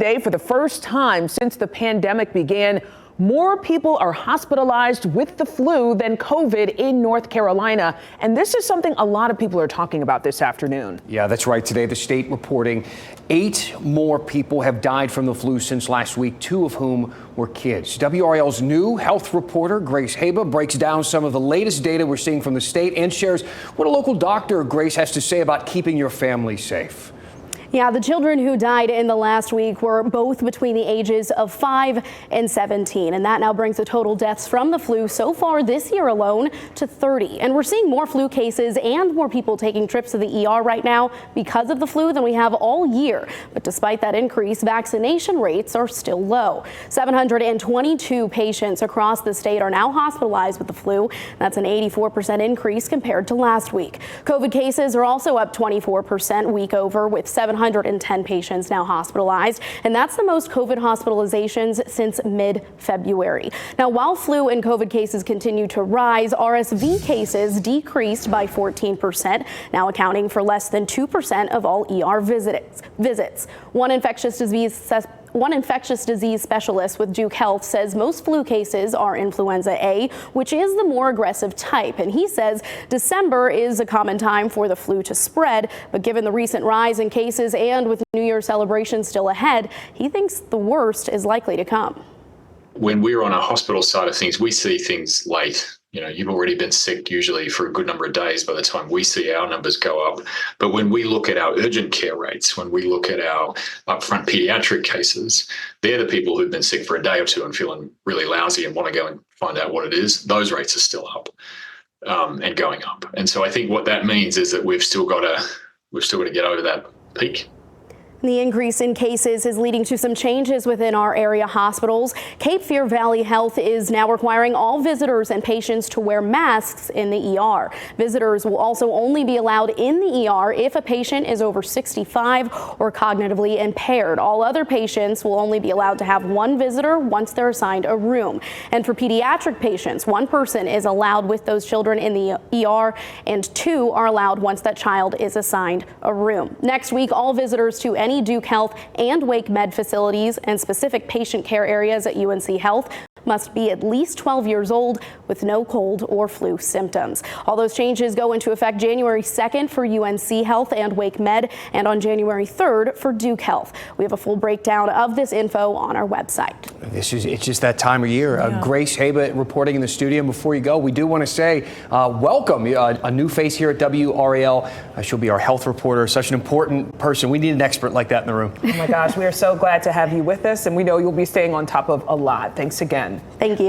today, for the first time since the pandemic began, more people are hospitalized with the flu than COVID in North Carolina. And this is something a lot of people are talking about this afternoon. Yeah, that's right. Today, the state reporting 8 more people have died from the flu since last week, 2 of whom were kids. WRL's new health reporter, Grace Haba, breaks down some of the latest data we're seeing from the state and shares what a local doctor, Grace, has to say about keeping your family safe. Yeah, the children who died in the last week were both between the ages of 5 and 17. And that now brings the total deaths from the flu so far this year alone to 30. And we're seeing more flu cases and more people taking trips to the ER right now because of the flu than we have all year. But despite that increase, vaccination rates are still low. 722 patients across the state are now hospitalized with the flu. That's an 84% increase compared to last week. COVID cases are also up 24% week over, with 710 patients now hospitalized, and that's the most COVID hospitalizations since mid-February. Now, while flu and COVID cases continue to rise, RSV cases decreased by 14%, now accounting for less than 2% of all ER visits. One infectious disease specialist with Duke Health says most flu cases are influenza A, which is the more aggressive type. And he says December is a common time for the flu to spread. But given the recent rise in cases and with New Year celebrations still ahead, he thinks the worst is likely to come. When we're on a hospital side of things, we see things late. You know, you've already been sick usually for a good number of days by the time we see our numbers go up. But when we look at our urgent care rates, when we look at our upfront pediatric cases, they're the people who've been sick for a day or two and feeling really lousy and want to go and find out what it is. Those rates are still up and going up. And so I think what that means is that we've still got to get over that peak. The increase in cases is leading to some changes within our area hospitals. Cape Fear Valley Health is now requiring all visitors and patients to wear masks in the ER. Visitors will also only be allowed in the ER if a patient is over 65 or cognitively impaired. All other patients will only be allowed to have one visitor once they're assigned a room. And for pediatric patients, one person is allowed with those children in the ER, and 2 are allowed once that child is assigned a room. Next week, all visitors to any Duke Health and Wake Med facilities and specific patient care areas at UNC Health must be at least 12 years old with no cold or flu symptoms. All those changes go into effect January 2nd for UNC Health and Wake Med, and on January 3rd for Duke Health. We have a full breakdown of this info on our website. It's just that time of year. Grace Haba reporting in the studio. Before you go, we do want to say welcome a new face here at WRAL. She'll be our health reporter. Such an important person. We need an expert like that in the room. Oh my gosh, we are so glad to have you with us, and we know you'll be staying on top of a lot. Thanks again. Thank you.